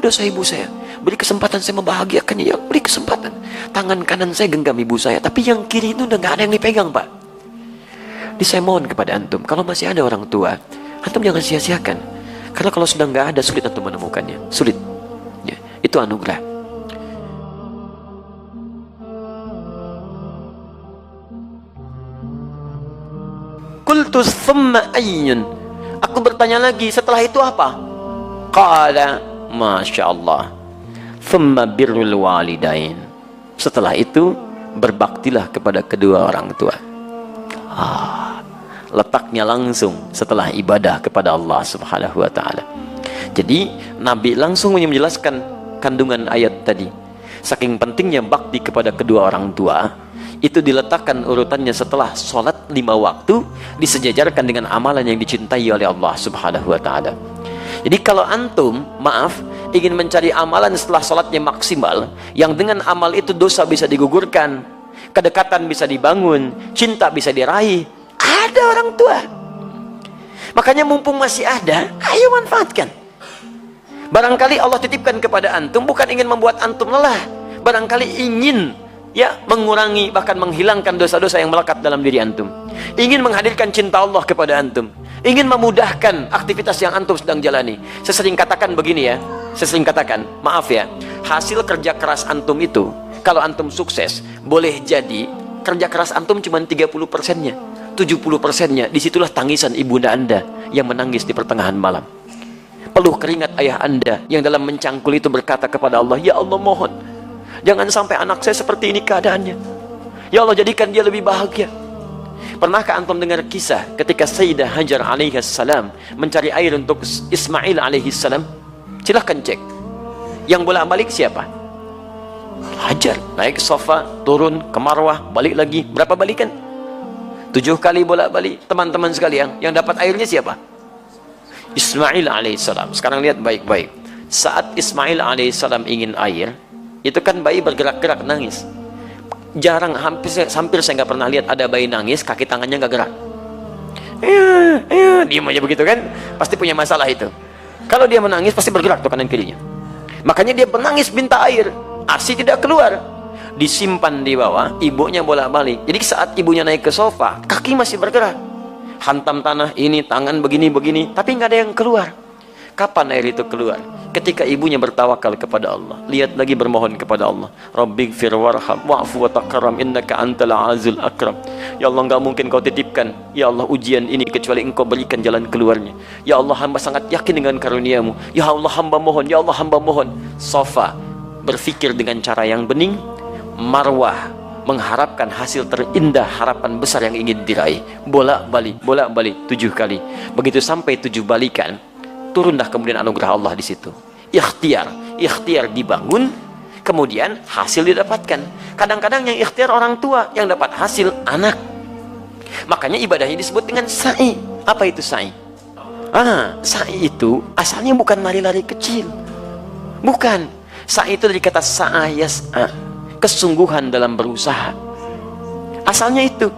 dosa ibu saya. Beri kesempatan saya membahagiakannya, ya beri kesempatan. Tangan kanan saya genggam ibu saya, tapi yang kiri itu udah gak ada yang dipegang, Pak. Jadi saya mohon kepada antum, kalau masih ada orang tua, antum jangan sia-siakan. Karena kalau sudah nggak ada, sulit antum menemukannya. Sulit. Ya, itu anugerah. Qultu thumma ayyun. Aku bertanya lagi, setelah itu apa? Qala, Masya Allah, thumma birrul walidain. Setelah itu, berbaktilah kepada kedua orang tua. Letaknya langsung setelah ibadah kepada Allah Subhanahu wa ta'ala. Jadi Nabi langsung menjelaskan kandungan ayat tadi. Saking pentingnya bakti kepada kedua orang tua, itu diletakkan urutannya setelah sholat 5 waktu, disejajarkan dengan amalan yang dicintai oleh Allah Subhanahu wa ta'ala. Jadi kalau antum, maaf, ingin mencari amalan setelah sholatnya maksimal, yang dengan amal itu dosa bisa digugurkan, kedekatan bisa dibangun, cinta bisa diraih, ada orang tua. Makanya mumpung masih ada, ayo manfaatkan. Barangkali Allah titipkan kepada antum bukan ingin membuat antum lelah, barangkali ingin mengurangi, bahkan menghilangkan dosa-dosa yang melekat dalam diri antum, ingin menghadirkan cinta Allah kepada antum, ingin memudahkan aktivitas yang antum sedang jalani. Saya sering katakan begini ya, maaf ya, hasil kerja keras antum itu, kalau antum sukses, boleh jadi kerja keras antum cuma 30%-nya, 70%-nya, disitulah tangisan ibunda anda yang menangis di pertengahan malam. Peluh keringat ayah anda yang dalam mencangkul itu berkata kepada Allah, ya Allah mohon, jangan sampai anak saya seperti ini keadaannya. Ya Allah jadikan dia lebih bahagia. Pernahkah antum dengar kisah ketika Sayyidah Hajar alaihissalam mencari air untuk Ismail alaihissalam? Silahkan cek. Yang bolak-balik siapa? Hajar. Naik sofa, turun ke Marwah, balik lagi. Berapa balikan? 7 kali bolak-balik. Teman-teman sekalian, yang dapat airnya siapa? Ismail alaihissalam. Sekarang lihat baik-baik. Saat Ismail alaihissalam ingin air, itu kan bayi bergerak-gerak nangis. Jarang, hampir saya nggak pernah lihat ada bayi nangis kaki tangannya nggak gerak. Diam aja begitu kan, pasti punya masalah itu. Kalau dia menangis pasti bergerak tuh kanan kirinya. Makanya dia menangis minta air, ASI tidak keluar, disimpan di bawah, ibunya bolak-balik. Jadi saat ibunya naik ke sofa, kaki masih bergerak, hantam tanah ini, tangan begini-begini, tapi nggak ada yang keluar. Kapan air itu keluar? Ketika ibunya bertawakal kepada Allah, lihat lagi bermohon kepada Allah, Rabbighfir warham wa'fu wa takaram innaka antal azul akram. Ya Allah, enggak mungkin kau titipkan ya Allah ujian ini kecuali engkau berikan jalan keluarnya. Ya Allah, hamba sangat yakin dengan karuniamu. Ya Allah, hamba mohon. Ya Allah, hamba mohon. Sofa berpikir dengan cara yang bening, Marwah mengharapkan hasil terindah, harapan besar yang ingin diraih. Bolak-balik 7 kali. Begitu sampai 7 balikan, turunlah kemudian anugerah Allah di situ. Ikhtiar dibangun, kemudian hasil didapatkan. Kadang-kadang yang ikhtiar orang tua, yang dapat hasil anak. Makanya ibadahnya disebut dengan sa'i. Apa itu sa'i? Sa'i itu asalnya bukan lari-lari kecil. Bukan. Sa'i itu dari kata sa'a yas'a, kesungguhan dalam berusaha. Asalnya itu.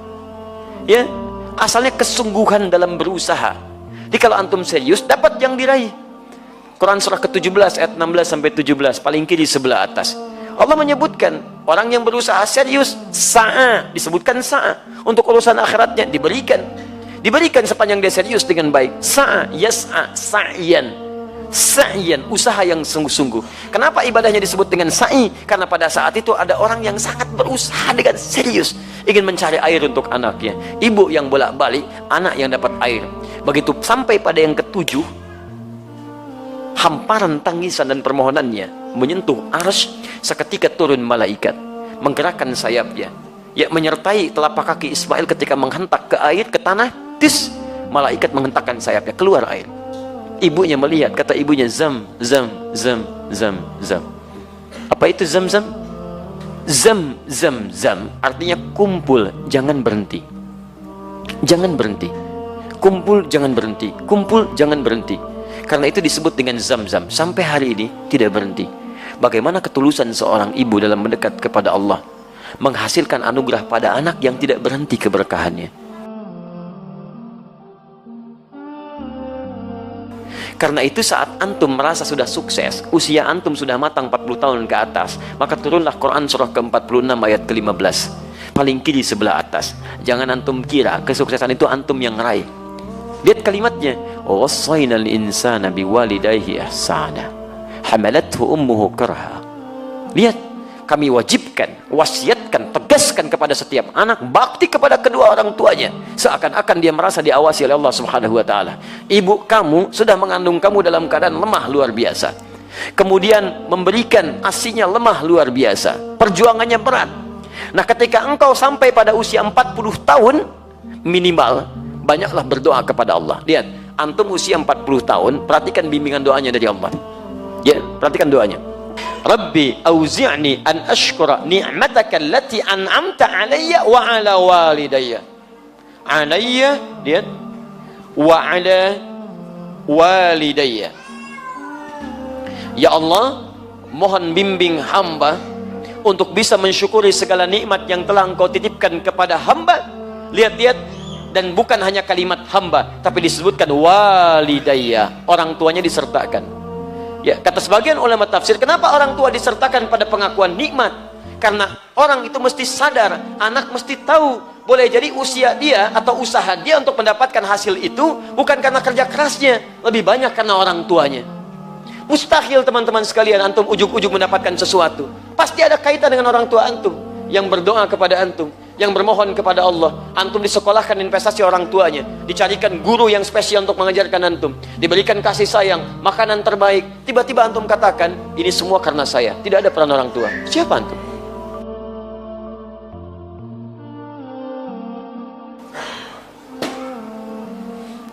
Ya, asalnya kesungguhan dalam berusaha. Jadi kalau antum serius, dapat yang diraih. Quran surah ke-17 ayat 16 sampai 17, paling kiri sebelah atas. Allah menyebutkan orang yang berusaha serius, sa'a, disebutkan sa'a. Untuk urusan akhiratnya diberikan sepanjang dia serius dengan baik. Sa'a yas'a sa'yan, usaha yang sungguh-sungguh. Kenapa ibadahnya disebut dengan sa'i? Karena pada saat itu ada orang yang sangat berusaha dengan serius, ingin mencari air untuk anaknya. Ibu yang bolak-balik, anak yang dapat air. Begitu sampai pada yang ke-7, hamparan tangisan dan permohonannya menyentuh arsy, seketika turun malaikat, menggerakkan sayapnya, menyertai telapak kaki Ismail ketika menghentak ke air, ke tanah. Malaikat menghentakkan sayapnya, keluar air. Ibunya melihat, kata ibunya, zam. Apa itu zam? Zam artinya kumpul, jangan berhenti. Kumpul, jangan berhenti. Karena itu disebut dengan zam-zam. Sampai hari ini tidak berhenti. Bagaimana ketulusan seorang ibu dalam mendekat kepada Allah, menghasilkan anugerah pada anak yang tidak berhenti keberkahannya. Karena itu saat antum merasa sudah sukses, usia antum sudah matang 40 tahun ke atas, maka turunlah Quran surah ke-46 ayat ke-15, paling kiri sebelah atas. Jangan antum kira kesuksesan itu antum yang raih. Lihat kalimatnya, wassaynal insana biwalidayhi ihsana hamalathu ummuhu karha. Lihat, kami wajibkan, wasiatkan, tegaskan kepada setiap anak bakti kepada kedua orang tuanya, seakan-akan dia merasa diawasi oleh Allah Subhanahu wa taala. Ibu kamu sudah mengandung kamu dalam keadaan lemah luar biasa, kemudian memberikan ASINya lemah luar biasa, perjuangannya berat. Nah, ketika engkau sampai pada usia 40 tahun minimal, banyaklah berdoa kepada Allah. Lihat, antum usia 40 tahun, perhatikan bimbingan doanya dari Allah. Ya, perhatikan doanya. Rabbi auzi'ni an ashkura ni'mataka allati an'amta alayya wa ala walidayya. Alayya, lihat, wa ala walidayya. Ya Allah, mohon bimbing hamba untuk bisa mensyukuri segala nikmat yang telah engkau titipkan kepada hamba. Lihat-lihat, dan bukan hanya kalimat hamba, tapi disebutkan walidayya, orang tuanya disertakan. Ya, kata sebagian ulama tafsir, kenapa orang tua disertakan pada pengakuan nikmat? Karena orang itu mesti sadar, anak mesti tahu, boleh jadi usia dia atau usaha dia untuk mendapatkan hasil itu bukan karena kerja kerasnya, lebih banyak karena orang tuanya. Mustahil teman-teman sekalian antum ujug-ujug mendapatkan sesuatu. Pasti ada kaitan dengan orang tua antum yang berdoa kepada antum, yang bermohon kepada Allah. Antum disekolahkan investasi orang tuanya, dicarikan guru yang spesial untuk mengajarkan antum, diberikan kasih sayang, makanan terbaik. Tiba-tiba antum katakan, ini semua karena saya, tidak ada peran orang tua. Siapa antum?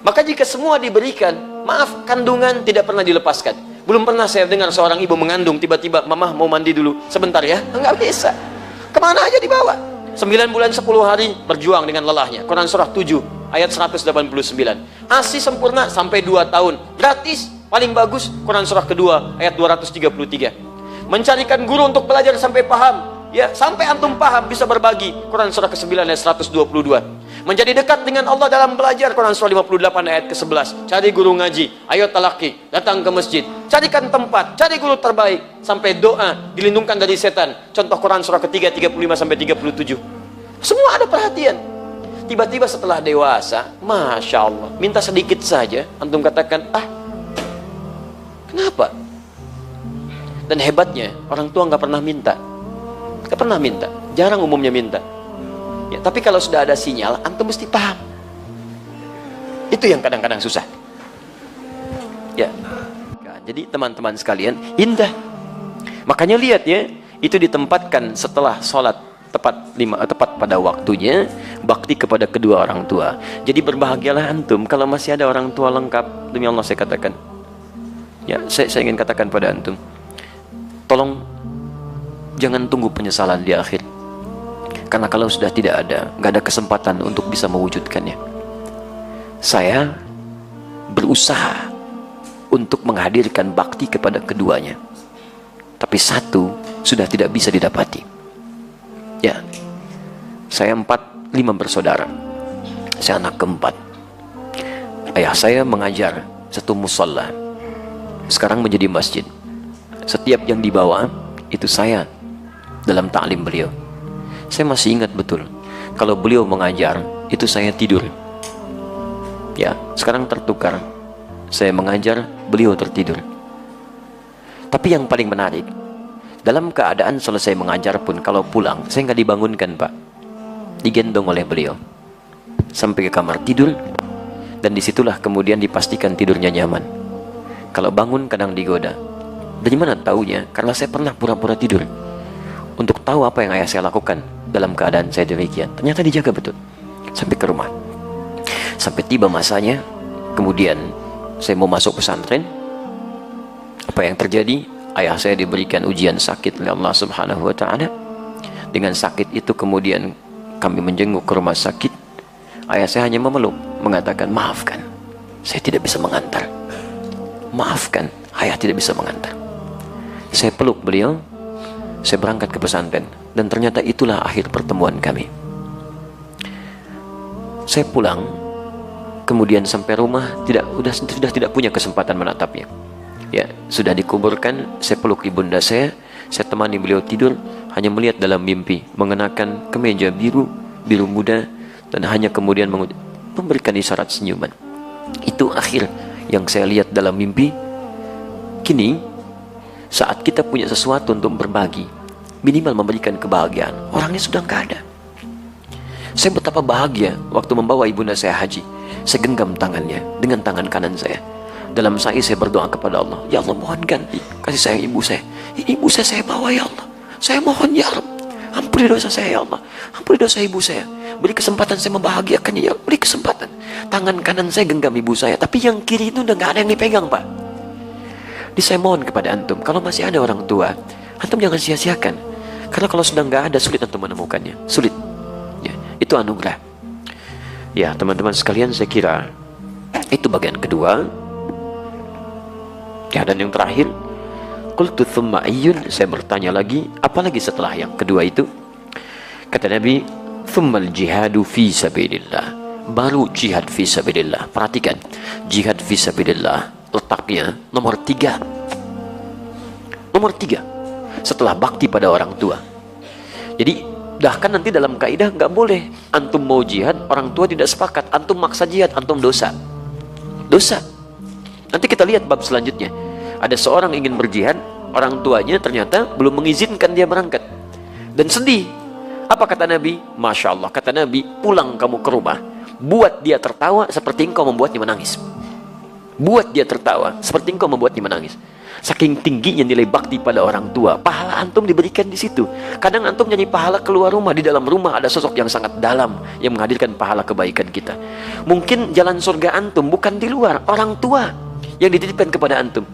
Maka jika semua diberikan, maaf, kandungan tidak pernah dilepaskan. Belum pernah saya dengar seorang ibu mengandung, tiba-tiba, mama mau mandi dulu sebentar ya. Enggak bisa, kemana aja dibawa. 9 bulan 10 hari berjuang dengan lelahnya. Quran surah 7 ayat 189. ASI sempurna sampai 2 tahun gratis, paling bagus. Quran surah kedua ayat 233. Mencarikan guru untuk belajar sampai paham, ya, sampai antum paham bisa berbagi. Quran surah ke-9 ayat 122. Menjadi dekat dengan Allah dalam belajar. Quran surah 58 ayat ke-11. Cari guru ngaji, ayo talaki, datang ke masjid, carikan tempat, cari guru terbaik, sampai doa, dilindungkan dari setan. Contoh Quran surah ketiga 35 sampai 37. Semua ada perhatian. Tiba-tiba setelah dewasa, Masya Allah, minta sedikit saja, antum katakan, kenapa? Dan hebatnya, orang tua nggak pernah minta. Nggak pernah minta, jarang umumnya minta. Ya, tapi kalau sudah ada sinyal, antum mesti paham. Itu yang kadang-kadang susah. Ya, jadi teman-teman sekalian, indah. Makanya lihat ya, itu ditempatkan setelah sholat tepat pada waktunya, bakti kepada kedua orang tua. Jadi berbahagialah antum kalau masih ada orang tua lengkap. Demi Allah saya katakan, ya, saya ingin katakan pada antum, tolong jangan tunggu penyesalan di akhir. Karena kalau sudah tidak ada, nggak ada kesempatan untuk bisa mewujudkannya. Saya berusaha untuk menghadirkan bakti kepada keduanya, tapi satu sudah tidak bisa didapati. Ya, saya 5 bersaudara. Saya anak keempat. Ayah saya mengajar satu musalla, sekarang menjadi masjid. Setiap yang dibawa itu saya dalam ta'lim beliau. Saya masih ingat betul, kalau beliau mengajar, itu saya tidur. Ya, sekarang tertukar. Saya mengajar, beliau tertidur. Tapi yang paling menarik, dalam keadaan selesai mengajar pun, kalau pulang, saya nggak dibangunkan, Pak. Digendong oleh beliau sampai ke kamar tidur, dan disitulah kemudian dipastikan tidurnya nyaman. Kalau bangun kadang digoda. Dari mana taunya? Karena saya pernah pura-pura tidur untuk tahu apa yang ayah saya lakukan dalam keadaan saya demikian. Ternyata dijaga betul sampai ke rumah. Sampai tiba masanya, kemudian saya mau masuk pesantren. Apa yang terjadi? Ayah saya diberikan ujian sakit oleh Allah Subhanahu wa ta'ala. Dengan sakit itu kemudian kami menjenguk ke rumah sakit. Ayah saya hanya memeluk, mengatakan, maafkan, saya tidak bisa mengantar. Maafkan, ayah tidak bisa mengantar. Saya peluk beliau, saya berangkat ke pesantren, dan ternyata itulah akhir pertemuan kami. Saya pulang, kemudian sampai rumah sudah tidak punya kesempatan menatapnya. Ya, sudah dikuburkan, saya peluk ibunda saya temani beliau tidur, hanya melihat dalam mimpi mengenakan kemeja biru muda, dan hanya kemudian memberikan isyarat senyuman. Itu akhir yang saya lihat dalam mimpi. Kini saat kita punya sesuatu untuk berbagi, minimal memberikan kebahagiaan, orangnya sudah nggak ada. Saya betapa bahagia waktu membawa ibunda saya haji. Saya genggam tangannya dengan tangan kanan saya. Dalam saya berdoa kepada Allah, ya Allah, mohon ganti kasih saya ibu saya. Ini ibu saya bawa, ya Allah. Saya mohon, ya Rabb, ampuni dosa saya, ya Allah. Ampuni dosa ibu saya. Beri kesempatan saya membahagiakannya, ya Allah. Beri kesempatan. Tangan kanan saya genggam ibu saya, tapi yang kiri itu udah gak ada yang dipegang, Pak. Jadi saya mohon kepada antum, kalau masih ada orang tua, antum jangan sia-siakan. Karena kalau sudah gak ada, sulit antum menemukannya. Sulit. Ya, itu anugerah. Ya, teman-teman sekalian, saya kira itu bagian kedua. Ya, dan yang terakhir, qultu thumma ayyun, saya bertanya lagi, apalagi setelah yang kedua itu? Kata Nabi, thummal jihadu fi sabilillah, baru jihad fi sabilillah. Perhatikan, jihad fi sabilillah letaknya nomor 3. Nomor 3 setelah bakti pada orang tua. Jadi bahkan nanti dalam kaidah nggak boleh antum mau jihad, orang tua tidak sepakat, antum maksa jihad, antum dosa. Nanti kita lihat bab selanjutnya. Ada seorang ingin berjihad, orang tuanya ternyata belum mengizinkan dia berangkat, dan sedih. Apa kata Nabi? Masya Allah, kata Nabi, pulang kamu ke rumah, buat dia tertawa seperti engkau membuatnya menangis. Buat dia tertawa seperti engkau membuatnya menangis. Saking tingginya nilai bakti pada orang tua, pahala antum diberikan di situ. Kadang antum nyanyi pahala keluar rumah, di dalam rumah ada sosok yang sangat dalam yang menghadirkan pahala kebaikan kita. Mungkin jalan surga antum bukan di luar, orang tua yang dititipkan kepada antum.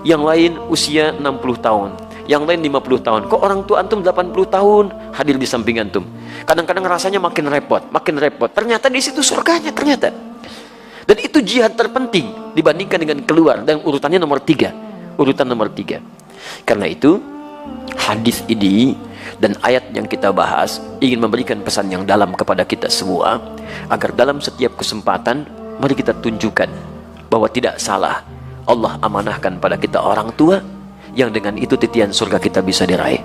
Yang lain usia 60 tahun, yang lain 50 tahun. Kok orang tua antum 80 tahun hadir di samping antum? Kadang-kadang rasanya makin repot. Ternyata di situ surganya ternyata. Dan itu jihad terpenting dibandingkan dengan keluar, dan urutannya nomor 3. Urutan nomor 3. Karena itu hadis ini dan ayat yang kita bahas ingin memberikan pesan yang dalam kepada kita semua, agar dalam setiap kesempatan mari kita tunjukkan bahwa tidak salah Allah amanahkan pada kita orang tua, yang dengan itu titian surga kita bisa diraih.